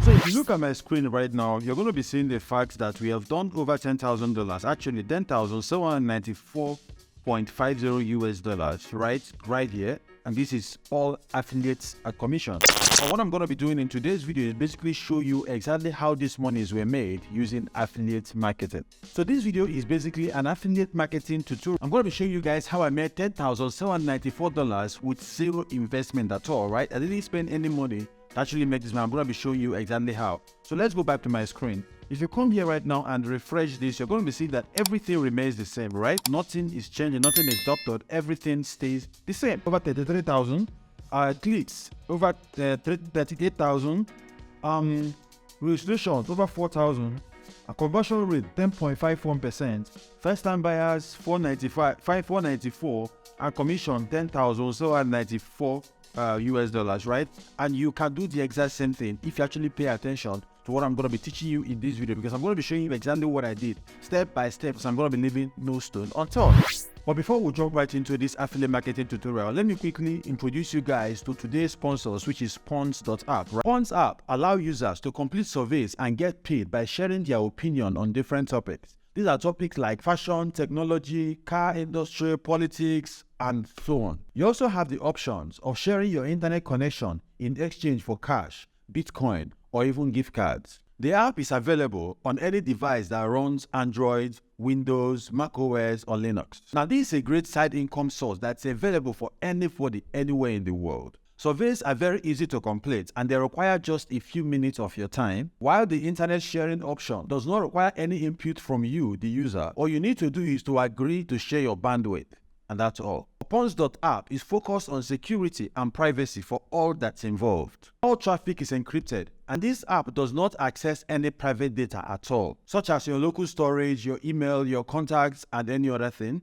So if you look at my screen right now, you're going to be seeing the fact that we have done over $10,000, actually $10,794.50 US dollars, right here. And this is all affiliates commission. And what I'm going to be doing in today's video is basically show you exactly how these monies were made using affiliate marketing. So this video is basically an affiliate marketing tutorial. I'm going to be showing you guys how I made $10,794 with zero investment at all, right? I didn't spend any money to actually make this. I'm going to be showing you exactly how. So let's go back to my screen. If you come here right now and refresh this, you're going to be seeing that everything remains the same, right? Nothing is changing, nothing is doctored, everything stays the same. Over 33,000 clicks, over 38,000 registrations, over 4,000, a conversion rate 10.51%, first time buyers 494, and commission 10,794 US dollars, right? And you can do the exact same thing if you actually pay attention to what I'm going to be teaching you in this video, because I'm going to be showing you exactly what I did step by step. So I'm going to be leaving no stone unturned. But before we jump right into this affiliate marketing tutorial, let me quickly introduce you guys to today's sponsors, which is Pawns.app. Right? Pawns app allow users to complete surveys and get paid by sharing their opinion on different topics. These are topics like fashion, technology, car industry, politics, and so on. You also have the options of sharing your internet connection in exchange for cash, Bitcoin, or even gift cards. The app is available on any device that runs Android, Windows, macOS, or Linux. Now, this is a great side income source that's available for anybody, anywhere in the world. Surveys are very easy to complete and they require just a few minutes of your time, while the internet sharing option does not require any input from you, the user. All you need to do is to agree to share your bandwidth, and that's all. Pawns.app is focused on security and privacy for all that's involved. All traffic is encrypted, and this app does not access any private data at all, such as your local storage, your email, your contacts, and any other thing.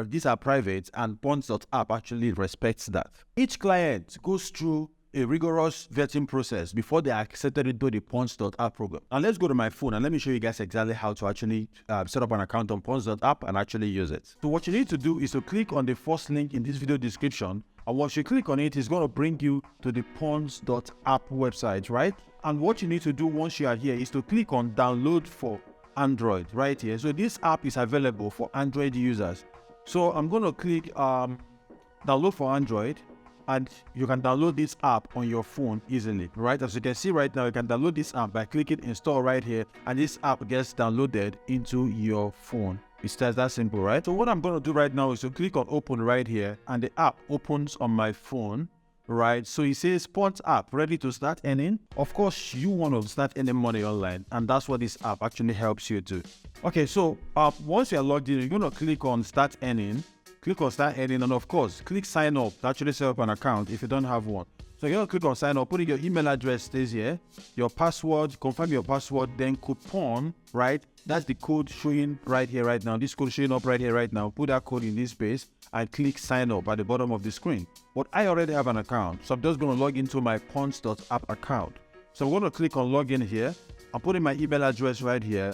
These are private, and Pawns.app actually respects that. Each client goes through a rigorous vetting process before they are accepted into the Pawns.app program. And let's go to my phone and let me show you guys exactly how to actually set up an account on Pawns.app and actually use it. So what you need to do is to click on the first link in this video description, and once you click on it, it's going to bring you to the Pawns.app website, right? And what you need to do once you are here is to click on download for Android right here. So this app is available for Android users. So I'm going to click download for Android, and you can download this app on your phone easily, right? As you can see right now, you can download this app by clicking install right here, and this app gets downloaded into your phone. It's that simple, right? So what I'm going to do right now is to click on open right here, and the app opens on my phone, right? So it says Pawns app ready to start earning. Of course, you want to start earning money online, and that's what this app actually helps you do. Okay, so once you're logged in, you're going to click on start earning. Click on start earning, and of course, click sign up to actually set up an account if you don't have one. So you're going to click on sign up, put in your email address stays here, your password, confirm your password, then coupon, right? That's the code showing right here right now. This code showing up right here right now. Put that code in this space and click sign up at the bottom of the screen. But I already have an account, so I'm just going to log into my Pawns.app account. So I'm going to click on login here. I'm putting my email address right here,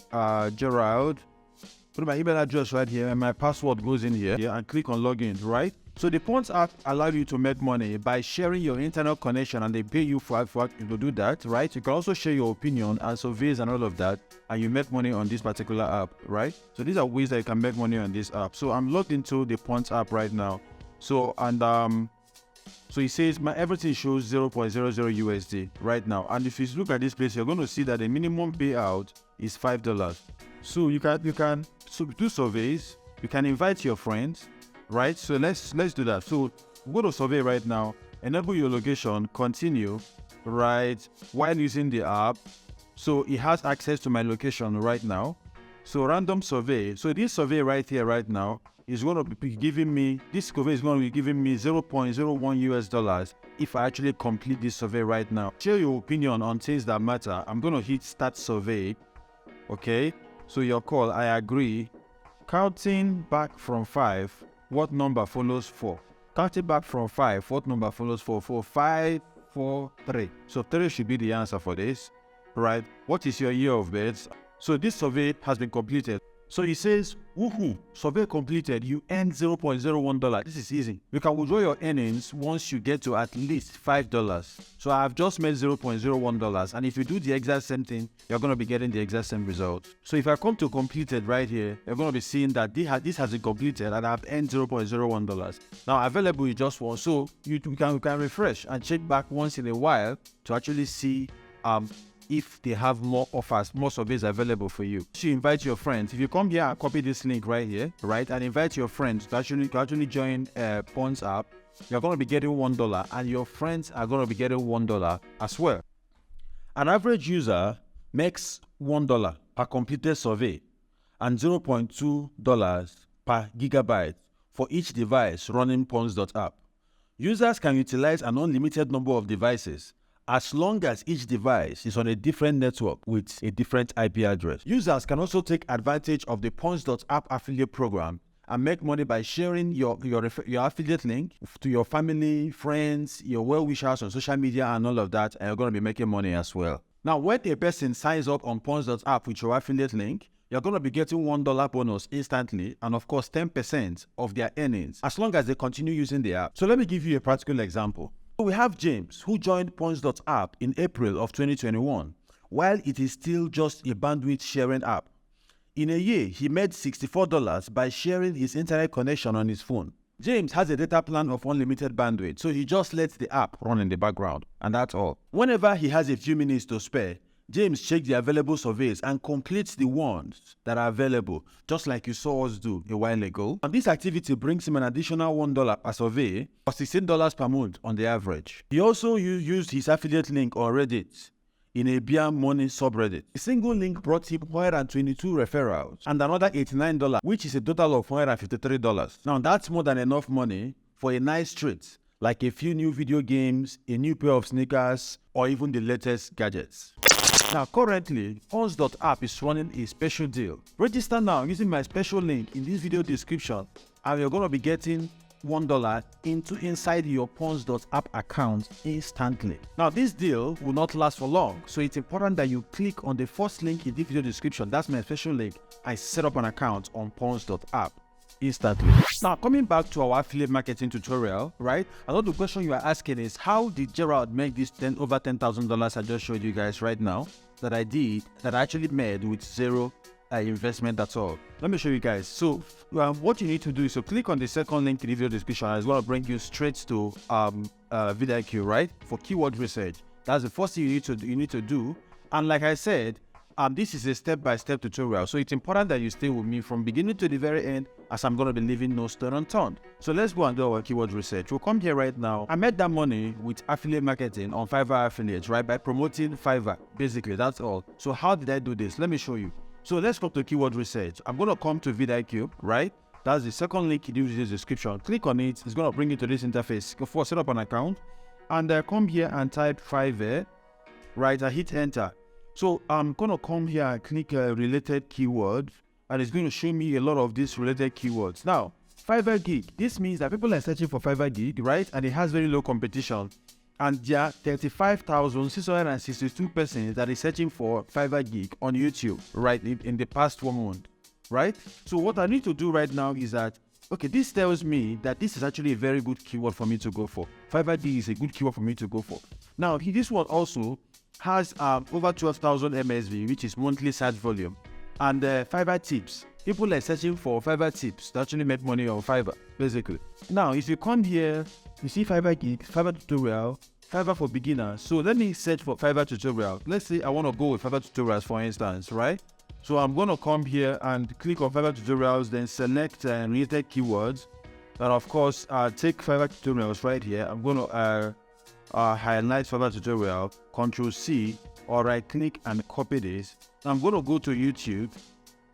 Gerald. Put my email address right here, and my password goes in here, and click on login, right? So the Pawns app allows you to make money by sharing your internet connection, and they pay you for to do that, right? You can also share your opinion and surveys and all of that, and you make money on this particular app, right? So these are ways that you can make money on this app. So I'm logged into the Pawns app right now. So so it says my everything shows 0.00 USD right now, and if you look at this place, you're going to see that the minimum payout is $5. So you can do surveys, you can invite your friends, right? So let's do that. So go to survey right now, enable your location, continue, right, while using the app. So it has access to my location right now. So random survey. So this survey right here right now is going to be giving me, this survey is going to be giving me 0.01 US dollars if I actually complete this survey right now. Share your opinion on things that matter. I'm going to hit start survey. Okay. So your call, I agree. Counting back from 5, what number follows 4? Counting back from 5, what number follows 4? 4, 5, 4, 3. So 3 should be the answer for this, right? What is your year of birth? So this survey has been completed. So it says, woohoo, survey completed, you earned $0.01. This is easy. You can withdraw your earnings once you get to at least $5. So I've just made $0.01. And if you do the exact same thing, you're going to be getting the exact same result. So if I come to completed right here, you're going to be seeing that this has been completed and I've earned $0.01. Now available is just one. So you can refresh and check back once in a while to actually see if they have more offers, more surveys available for you. You invite your friends. If you come here and copy this link right here, right, and invite your friends to actually join Ponds app, you're going to be getting $1 and your friends are going to be getting $1 as well. An average user makes $1 per completed survey and $0.2 per gigabyte for each device running Ponds.app. Users can utilize an unlimited number of devices as long as each device is on a different network with a different IP address. Users can also take advantage of the Ponds.app affiliate program and make money by sharing your affiliate link to your family, friends, your well-wishers on social media and all of that, and you're going to be making money as well. Now, when a person signs up on Ponds.app with your affiliate link, you're going to be getting $1 bonus instantly and of course 10% of their earnings as long as they continue using the app. So let me give you a practical example. We have James who joined Ponds.app in April of 2021 while it is still just a bandwidth sharing app. In a year, he made $64 by sharing his internet connection on his phone. James has a data plan of unlimited bandwidth, so he just lets the app run in the background, and that's all. Whenever he has a few minutes to spare, James checks the available surveys and completes the ones that are available, just like you saw us do a while ago. And this activity brings him an additional $1 per survey or $16 per month on the average. He also used his affiliate link on Reddit in a beer money subreddit. A single link brought him 122 referrals and another $89, which is a total of $153. Now that's more than enough money for a nice treat, like a few new video games, a new pair of sneakers, or even the latest gadgets. Now currently, Ponds.app is running a special deal. Register now using my special link in this video description and you're going to be getting $1 inside your Ponds.app account instantly. Now this deal will not last for long, so it's important that you click on the first link in the video description. That's my special link. I set up an account on Ponds.app instantly. Now coming back to our affiliate marketing tutorial, right? Another question you are asking is, how did Gerald make this over $10,000 I just showed you guys right now that I actually made with zero investment at all? Let me show you guys. So what you need to do is to click on the second link in the video description as well, bring you straight to vidIQ, right? For keyword research. That's the first thing you need to do. And like I said, this is a step-by-step tutorial, so it's important that you stay with me from beginning to the very end, as I'm going to be leaving no stone unturned. So let's go and do our keyword research. We'll come here right now. I made that money with affiliate marketing on Fiverr affiliates, right? By promoting Fiverr, basically, that's all. So how did I do this? Let me show you. So let's go to keyword research. I'm going to come to vidIQ, right? That's the second link in the video description. Click on it. It's going to bring you to this interface. Go for set up an account and come here and type Fiverr, right? I hit enter. So I'm going to come here and click related keyword, and it's going to show me a lot of these related keywords. Now, Fiverr gig. This means that people are searching for Fiverr gig, right? And it has very low competition. And there are 35,662 persons that is searching for Fiverr gig on YouTube, right? In the past 1 month, right? So what I need to do right now is that, okay, this tells me that this is actually a very good keyword for me to go for. Fiverr gig is a good keyword for me to go for. Now, this one also has over 12,000 MSV, which is monthly search volume. And Fiverr tips. People are searching for Fiverr tips to actually make money on Fiverr, basically. Now, if you come here, you see Fiverr gig, Fiverr tutorial, Fiverr for beginners. So let me search for Fiverr tutorial. Let's say I want to go with Fiverr tutorials, for instance, right? So I'm going to come here and click on Fiverr tutorials, then select related keywords. And of course, take Fiverr tutorials right here. I'm going to highlight Fiverr tutorial, Control C, or right click and copy this. I'm going to go to YouTube,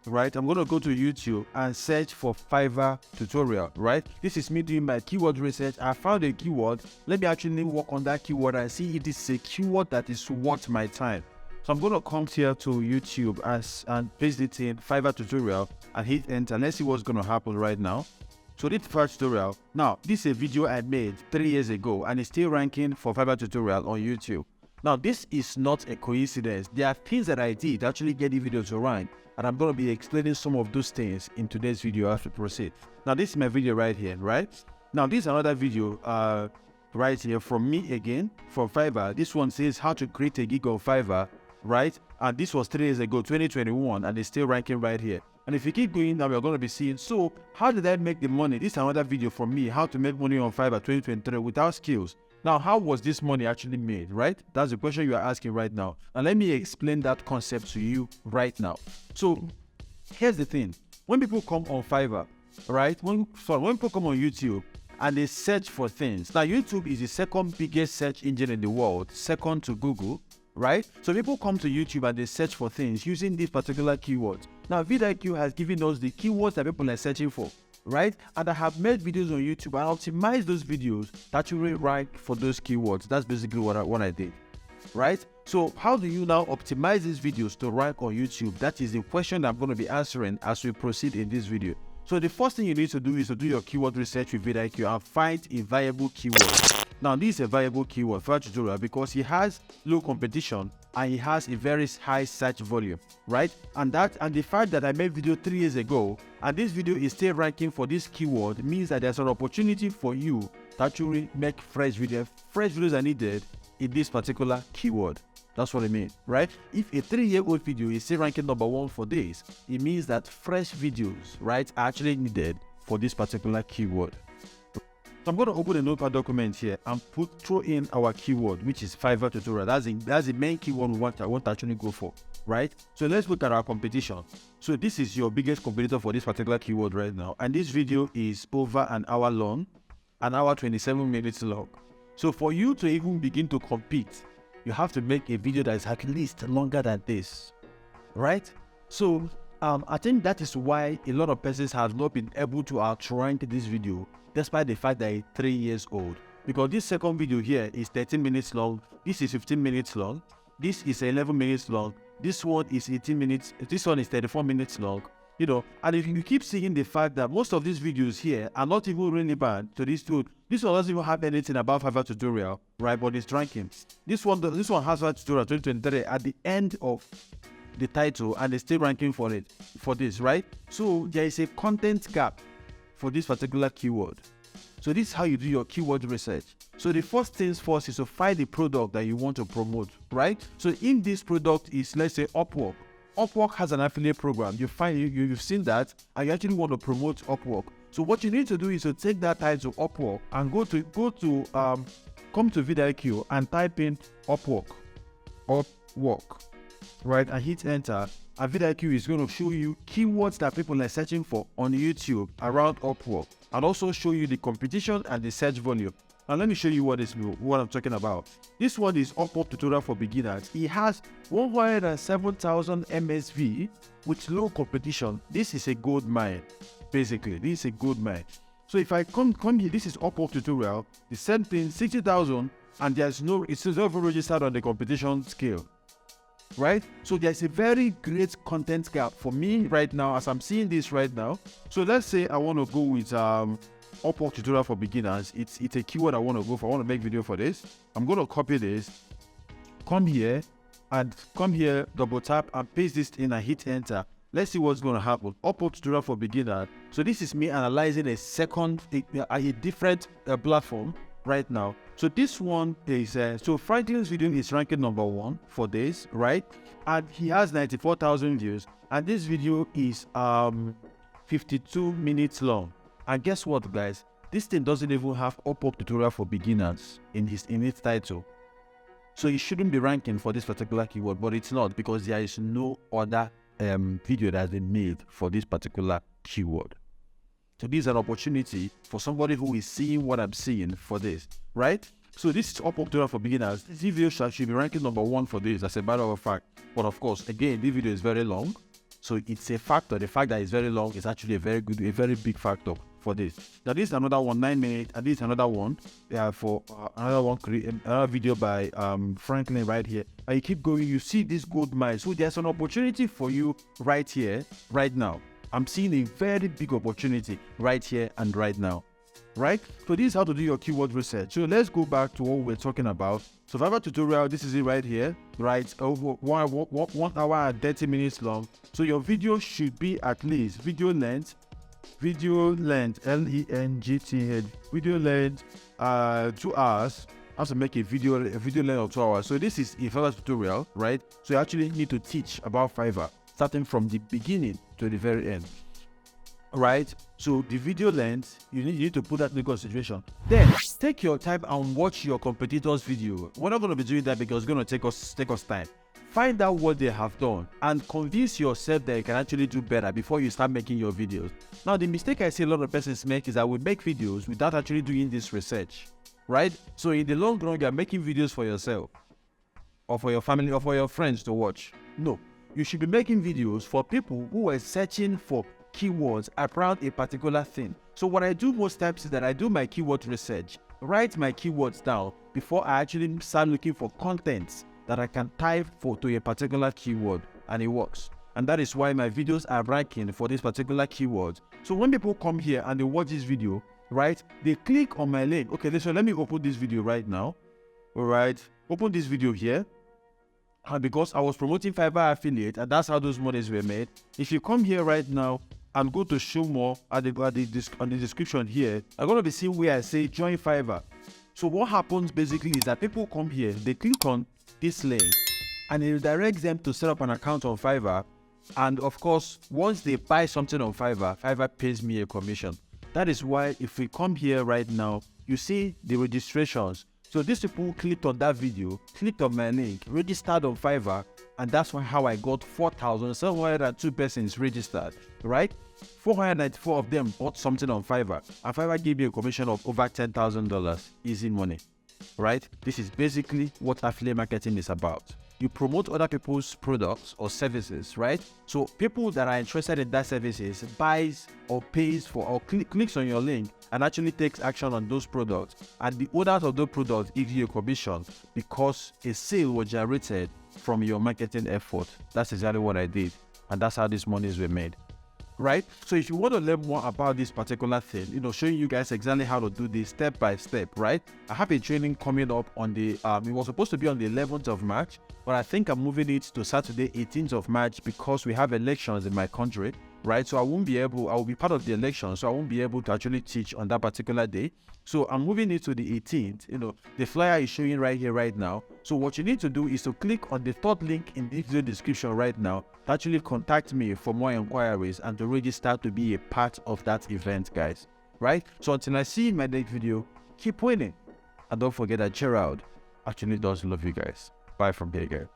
right? I'm going to go to YouTube and search for Fiverr tutorial, right? This is me doing my keyword research. I found a keyword. Let me actually work on that keyword and see if this is a keyword that is worth my time. So I'm going to come here to YouTube and paste it in Fiverr tutorial and hit enter. Let's see what's going to happen right now. So this Fiverr tutorial. Now, this is a video I made 3 years ago and it's still ranking for Fiverr tutorial on YouTube. Now, this is not a coincidence. There are things that I did to actually get the video to rank, and I'm going to be explaining some of those things in today's video as we proceed. Now, this is my video right here, right? Now, this is another video right here from me again, from Fiverr. This one says how to create a gig on Fiverr, right? And this was 3 years ago, 2021, and it's still ranking right here. And if you keep going, now we're going to be seeing, so how did I make the money? This is another video from me, how to make money on Fiverr 2023 without skills. Now, how was this money actually made, right? That's the question you are asking right now. And let me explain that concept to you right now. So here's the thing. When people come on Fiverr, right? When people come on YouTube and they search for things. Now, YouTube is the second biggest search engine in the world, second to Google, right? So people come to YouTube and they search for things using these particular keywords. Now, vidIQ has given us the keywords that people are searching for, right? And I have made videos on YouTube and optimized those videos that actually rank for those keywords. That's basically what I did, right? So how do you now optimize these videos to rank on YouTube? That is the question that I'm going to be answering as we proceed in this video. So the first thing you need to do is to do your keyword research with vidIQ and find a viable keyword. Now, this is a viable keyword for a tutorial because it has low competition and it has a very high search volume, right? And the fact that I made video 3 years ago and this video is still ranking for this keyword means that there's an opportunity for you to actually make fresh videos. Fresh videos are needed in this particular keyword. That's what I mean, right? If a 3-year-old video is still ranking #1 for this, it means that fresh videos, right, are actually needed for this particular keyword. So I'm going to open a notepad document here and throw in our keyword, which is Fiverr tutorial. That's the main keyword we want to actually go for, right? So let's look at our competition. So this is your biggest competitor for this particular keyword right now. And this video is over an hour long, an hour 27 minutes long. So for you to even begin to compete, you have to make a video that is at least longer than this, right? So I think that is why a lot of persons have not been able to outrank this video, despite the fact that it's 3 years old. Because this second video here is 13 minutes long, this is 15 minutes long, this is 11 minutes long, this one is 18 minutes, this one is 34 minutes long, you know. And if you keep seeing the fact that most of these videos here are not even relevant to this tool, this one doesn't even have anything about Fiverr tutorial, right? But it's ranking. This one has Fiverr tutorial 2023 at the end of the title and it's still ranking for this, right? So there is a content gap for this particular keyword. So this is how you do your keyword research. So the first things first is to find the product that you want to promote, right? So in this product is, let's say, Upwork. Upwork has an affiliate program. You've seen that and you actually want to promote Upwork. So what you need to do is to take that title Upwork and come to vidIQ and type in Upwork, right? And hit enter. And vidIQ is going to show you keywords that people are searching for on YouTube around Upwork, and also show you the competition and the search volume. And let me show you what I'm talking about. This one is Upwork tutorial for beginners. It has 107,000 MSV with low competition. This is a gold mine, basically. This is a gold mine. So if I come here, this is Upwork tutorial. The same thing, 60,000, and it's not even registered on the competition scale, right? So there's a very great content gap for me right now as I'm seeing this right now. So let's say I want to go with Upwork tutorial for beginners. It's a keyword I want to go for. I want to make video for this. I'm going to copy this, come here, double tap and paste this in and hit enter. Let's see what's going to happen. Upwork tutorial for beginners. So this is me analyzing a different platform right now. So this one is so Franklin's video is ranking #1 for this, right? And he has 94,000 views, and this video is 52 minutes long. And guess what, guys? This thing doesn't even have Upwork tutorial for beginners in its title. So it shouldn't be ranking for this particular keyword, but it's not, because there is no other video that has been made for this particular keyword. So this is an opportunity for somebody who is seeing what I'm seeing for this, right? So this is Upwork tutorial for beginners. This video should be ranking #1 for this, as a matter of fact. But of course, again, this video is very long, so it's a factor. The fact that it's very long is actually a very big factor for this. Now this is another one, 9 minutes, and this is another one for another video by Franklin right here. And you keep going, you see this gold mine. So there's an opportunity for you right here, right now. I'm seeing a very big opportunity right here and right now. right? So this is how to do your keyword research. So let's go back to what we're talking about. So Fiverr tutorial, this is it right here, right? Over 1 hour and 30 minutes long. So your video should be at least video length, L-E-N-G-T-H, video length, 2 hours. I have to make a video length of 2 hours. So this is a Fiverr tutorial, right? So you actually need to teach about Fiverr, starting from the beginning to the very end. Right, so the video length, you need to put that into consideration. Then take your time and watch your competitors' video. We're not going to be doing that because it's going to take us time. Find out what they have done and convince yourself that you can actually do better before you start making your videos. Now, the mistake I see a lot of persons make is that we make videos without actually doing this research, right? So in the long run, you're making videos for yourself or for your family or for your friends to watch. No, you should be making videos for people who are searching for keywords around a particular thing. So what I do most times is that I do my keyword research, write my keywords down before I actually start looking for content that I can type to a particular keyword, and it works. And that is why my videos are ranking for this particular keyword. So when people come here and they watch this video, right, they click on my link. Okay, so let me open this video right now. All right, open this video here. And because I was promoting Fiverr affiliate, and that's how those monies were made. If you come here right now and go to show more on the description here, I'm going to be seeing where I say join Fiverr. So what happens basically is that people come here, they click on this link, and it directs them to set up an account on Fiverr. And of course, once they buy something on Fiverr, Fiverr pays me a commission. That is why if we come here right now, you see the registrations. So these people clicked on that video, clicked on my link, registered on Fiverr, and that's how I got 4,702 persons registered, right? 494 of them bought something on Fiverr, and Fiverr gave me a commission of over $10,000, easy money, right? This is basically what affiliate marketing is about. You promote other people's products or services, right? So people that are interested in that services buys or pays for or clicks on your link and actually takes action on those products, and the owners of those products give you a commission because a sale was generated from your marketing effort. That's exactly what I did, and that's how these monies were made, right? So if you want to learn more about this particular thing, showing you guys exactly how to do this step by step, right? I have a training coming up on the it was supposed to be on the 11th of March, but I think I'm moving it to Saturday 18th of March because we have elections in my country, right? So I will be part of the election, so I won't be able to actually teach on that particular day. So I'm moving it to the 18th. The flyer is showing right here right now. So what you need to do is to click on the third link in the video description right now to actually contact me for more inquiries and to register to be a part of that event, guys, right? So until I see you in my next video, keep winning, and don't forget that Gerald actually does love you guys. Bye from here, guys.